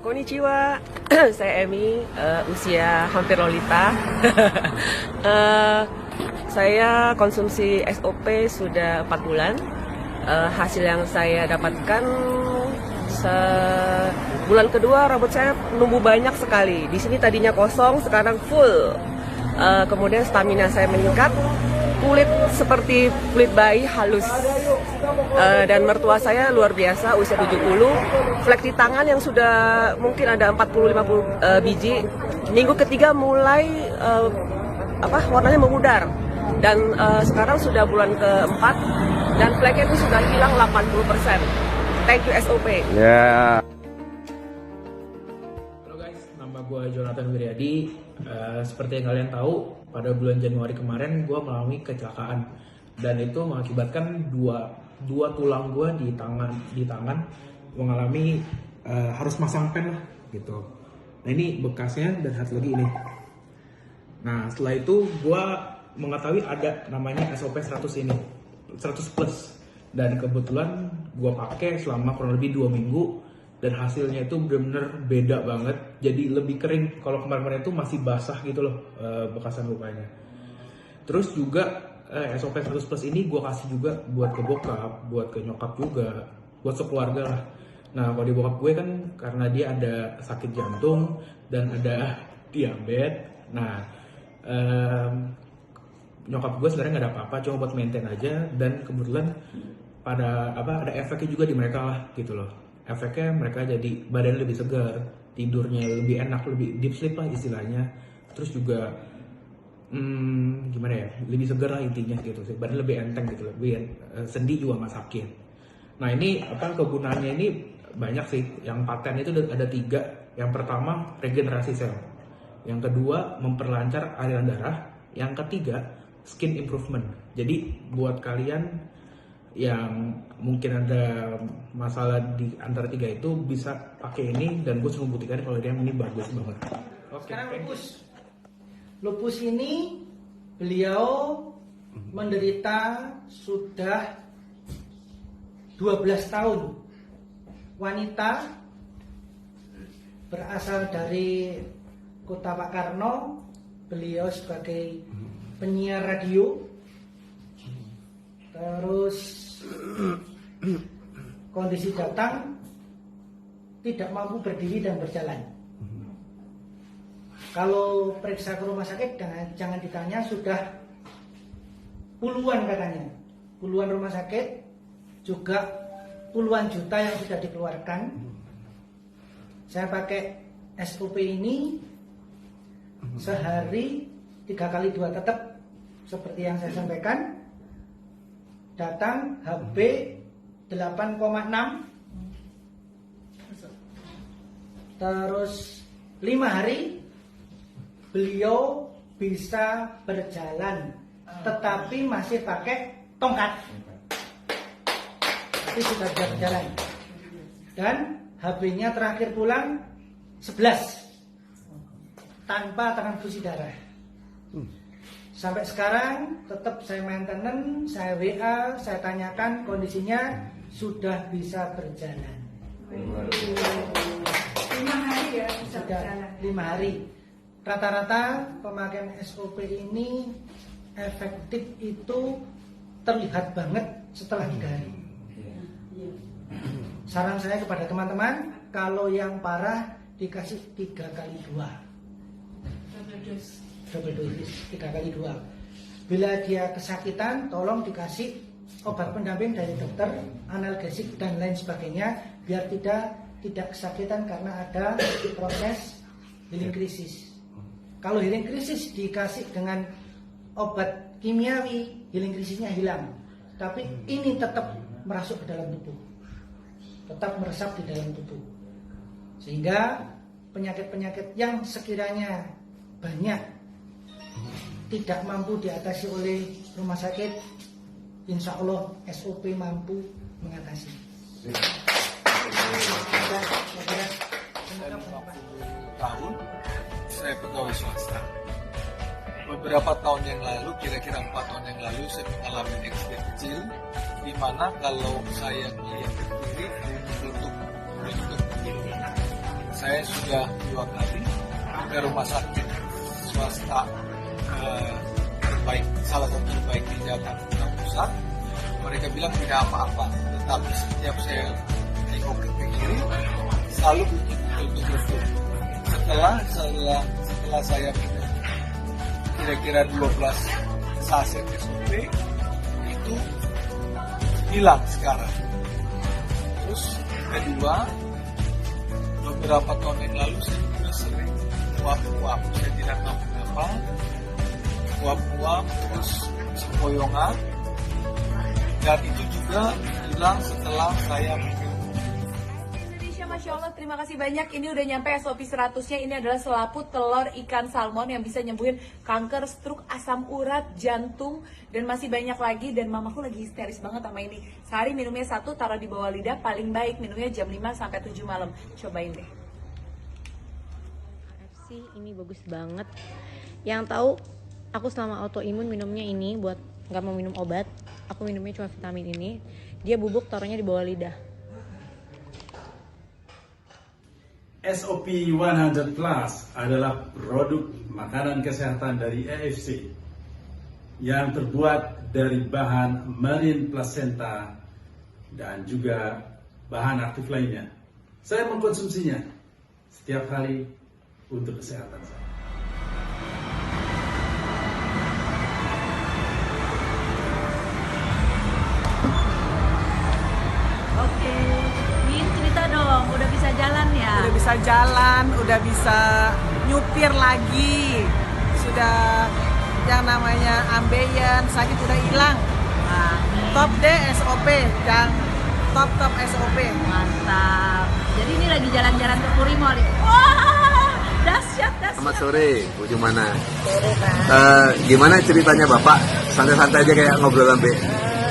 Konnichiwa, saya Emi, usia hampir lolita. Saya konsumsi SOP sudah 4 bulan. Hasil yang saya dapatkan bulan kedua rambut saya numbuh banyak sekali. Di sini tadinya kosong, sekarang full. Kemudian stamina saya meningkat, kulit seperti kulit bayi halus. Dan mertua saya luar biasa, usia 70, flek di tangan yang sudah mungkin ada 40-50 biji. Minggu ketiga mulai warnanya memudar. Dan sekarang sudah bulan keempat dan fleknya itu sudah hilang 80%. Thank you SOP. Ya. Halo guys, nama gue Jonathan Wiryadi. Seperti yang kalian tahu, pada bulan Januari kemarin gue mengalami kecelakaan dan itu mengakibatkan dua tulang gue di tangan mengalami harus masang pen lah gitu. Nah ini bekasnya dan satu lagi ini. Nah setelah itu gue mengetahui ada namanya SOP 100 ini, 100 plus, dan kebetulan gue pakai selama kurang lebih 2 minggu dan hasilnya itu benar-benar beda banget. Jadi lebih kering. Kalau kemarin-kemarin itu masih basah gitu loh bekasan lukanya. Terus juga SOP 100 plus ini gue kasih juga buat ke bokap, buat ke nyokap juga, buat sekeluarga lah. Nah kalau di bokap gue kan karena dia ada sakit jantung dan ada diabetes. Nah nyokap gue sebenarnya nggak ada apa-apa, cuma buat maintain aja. Dan kebetulan ada efeknya juga di mereka lah gitu loh. Efeknya mereka jadi badan lebih segar, tidurnya lebih enak, lebih deep sleep lah istilahnya. Terus juga gimana ya, lebih segar lah intinya gitu sih, badan lebih enteng gitu, lebih sendi juga nggak sakit. Nah ini kegunaannya ini banyak sih. Yang paten itu ada 3. Yang pertama regenerasi sel, yang kedua memperlancar aliran darah, yang ketiga skin improvement. Jadi buat kalian yang mungkin ada masalah di antara 3 itu bisa pakai ini, dan gue selalu buktikan kalau dia ini bagus banget. Sekarang lupus ini beliau menderita sudah 12 tahun. Wanita berasal dari Kota Pakarno. Beliau sebagai penyiar radio. Terus kondisi datang tidak mampu berdiri dan berjalan. Kalau periksa ke rumah sakit jangan ditanya, sudah puluhan katanya. Puluhan rumah sakit, juga puluhan juta yang sudah dikeluarkan. Saya pakai SOP ini sehari 3 kali 2 tetap seperti yang saya sampaikan. Datang HB 8,6, terus 5 hari beliau bisa berjalan, tetapi masih pakai tongkat, tapi sudah bisa berjalan. Dan HB-nya terakhir pulang 11 tanpa transfusi darah. Sampai sekarang tetap saya maintenance, saya WA, saya tanyakan kondisinya sudah bisa berjalan. 5 hari ya bisa Sudah berjalan. 5 hari. Rata-rata pemakaian SOP ini efektif itu terlihat banget setelah 3 hari. Saran saya kepada teman-teman, kalau yang parah dikasih 3 kali 2. Double dosis 3 kali 2. Bila dia kesakitan, tolong dikasih obat pendamping dari dokter, analgesik dan lain sebagainya, biar tidak kesakitan karena ada proses healing krisis. Kalau healing krisis dikasih dengan obat kimiawi, healing krisisnya hilang. Tapi ini tetap merasuk ke dalam tubuh, tetap meresap di dalam tubuh, sehingga penyakit-penyakit yang sekiranya banyak tidak mampu diatasi oleh rumah sakit, insya Allah SOP mampu mengatasi. Tahun saya pegawai swasta. Beberapa tahun yang lalu, kira-kira 4 tahun yang lalu, saya mengalami eksiden kecil, di mana kalau saya melihat ke kiri, lutut saya sudah 2 kali ke rumah sakit swasta terbaik, salah satu terbaik di Jakarta Pusat. Mereka bilang tidak apa-apa, tetapi setiap saya tengok ke kiri selalu betul-betul. Setelah saya minum kira-kira 12 saset SOP itu hilang sekarang. Terus kedua, beberapa tahun yang lalu saya juga sering uap-uap, saya tidak tahu kenapa, uap-uap terus sempoyongan, dan itu juga hilang setelah saya minum. Masya Allah, terima kasih banyak. Ini udah nyampe SOP 100-nya. Ini adalah selaput telur ikan salmon yang bisa nyembuhin kanker, stroke, asam urat, jantung, dan masih banyak lagi. Dan mamaku lagi histeris banget sama ini. Sehari minumnya 1, taruh di bawah lidah, paling baik minumnya jam 5 sampai 7 malam. Cobain deh. KFC ini bagus banget. Yang tahu, aku selama autoimun minumnya ini buat nggak mau minum obat. Aku minumnya cuma vitamin ini. Dia bubuk, taruhnya di bawah lidah. SOP 100 Plus adalah produk makanan kesehatan dari AFC yang terbuat dari bahan marine placenta dan juga bahan aktif lainnya. Saya mengkonsumsinya setiap hari untuk kesehatan saya. Oke, Min cerita dong, udah bisa jalan ya? Udah bisa jalan, udah bisa nyupir lagi, sudah yang namanya ambeien, sakit udah hilang. Top deh SOP, yang top SOP. Mantap. Jadi ini lagi jalan-jalan ke Puri Mall. Wah, dahsyat. Selamat sore, Bu Jumana. Gimana ceritanya Bapak? Santai-santai aja kayak ngobrol sampai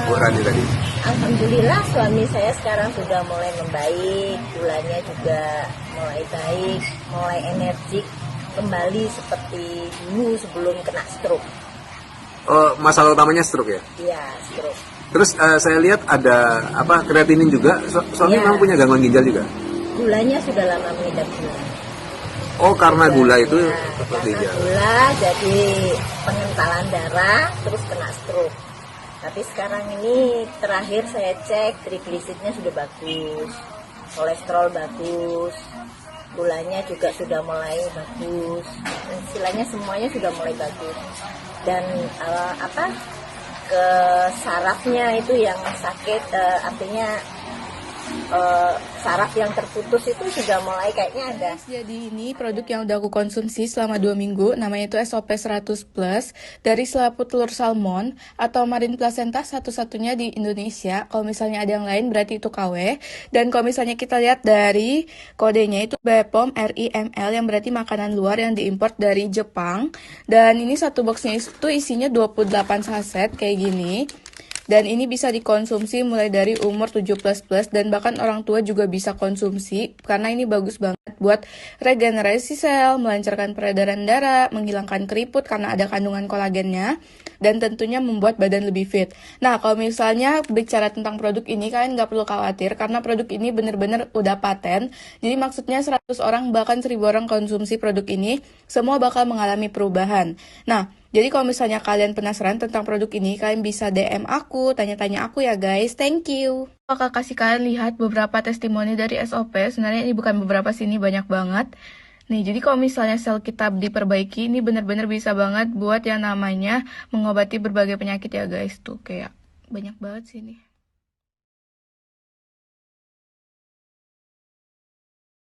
Bu Rani tadi. Alhamdulillah suami saya sekarang sudah mulai membaik, gulanya juga mulai baik, mulai energik, kembali seperti dulu sebelum kena stroke. Oh, masalah utamanya stroke ya? Iya, stroke. Terus saya lihat ada kreatinin juga. Soalnya Iya. memang punya gangguan ginjal juga. Gulanya sudah lama mengidap gula. Oh, karena gula itu Nah, seperti karena ginjal. gula jadi pengentalan darah, terus kena stroke. Tapi sekarang ini terakhir saya cek trigliseridnya sudah bagus, kolesterol bagus, gulanya juga sudah mulai bagus, istilahnya semuanya sudah mulai bagus. Dan ke sarafnya itu yang sakit, artinya saraf yang terputus itu sudah mulai kayaknya ada. Jadi ini produk yang udah aku konsumsi selama 2 minggu, namanya itu SOP 100 Plus dari selaput telur salmon atau marine placenta, satu-satunya di Indonesia. Kalau misalnya ada yang lain berarti itu KW. Dan kalau misalnya kita lihat dari kodenya itu BPOM RIML yang berarti makanan luar yang diimport dari Jepang. Dan ini satu boxnya itu isinya 28 saset kayak gini. Dan ini bisa dikonsumsi mulai dari umur 17+ dan bahkan orang tua juga bisa konsumsi karena ini bagus banget buat regenerasi sel, melancarkan peredaran darah, menghilangkan keriput karena ada kandungan kolagennya, dan tentunya membuat badan lebih fit. Nah, kalau misalnya bicara tentang produk ini, kalian nggak perlu khawatir karena produk ini bener-bener udah paten. Jadi maksudnya 100 orang bahkan 1000 orang konsumsi produk ini, semua bakal mengalami perubahan. Nah, jadi kalau misalnya kalian penasaran tentang produk ini, kalian bisa DM aku, tanya-tanya aku ya guys. Thank you. Bakal kasih kalian lihat beberapa testimoni dari SOP. Sebenarnya ini bukan beberapa sini, banyak banget. Nih, jadi kalau misalnya sel kita diperbaiki, ini benar-benar bisa banget buat yang namanya mengobati berbagai penyakit ya guys. Tuh kayak banyak banget sini.